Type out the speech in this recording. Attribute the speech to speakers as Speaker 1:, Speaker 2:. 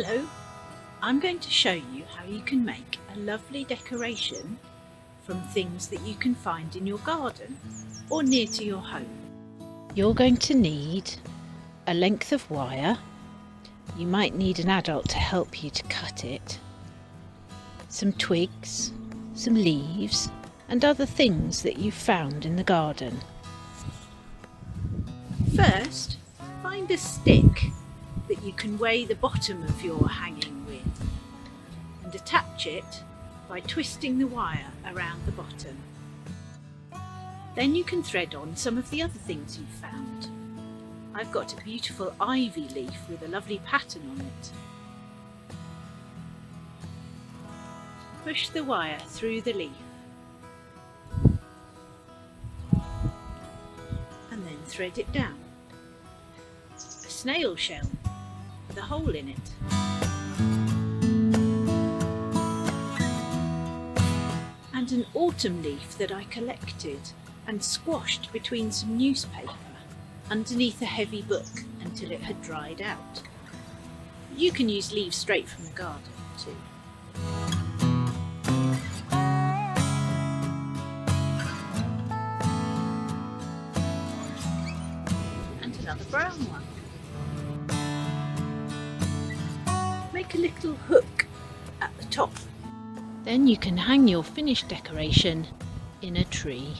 Speaker 1: Hello, I'm going to show you how you can make a lovely decoration from things that you can find in your garden or near to your home. You're going to need a length of wire. You might need an adult to help you to cut it, some twigs, some leaves and other things that you've found in the garden. First, find a stick that you can weigh the bottom of your hanging with and attach it by twisting the wire around the bottom. Then you can thread on some of the other things you've found. I've got a beautiful ivy leaf with a lovely pattern on it. Push the wire through the leaf and then thread it down. A snail shell with a hole in it. And an autumn leaf that I collected and squashed between some newspaper underneath a heavy book until it had dried out. You can use leaves straight from the garden too. And another brown one. Make a little hook at the top. Then you can hang your finished decoration in a tree.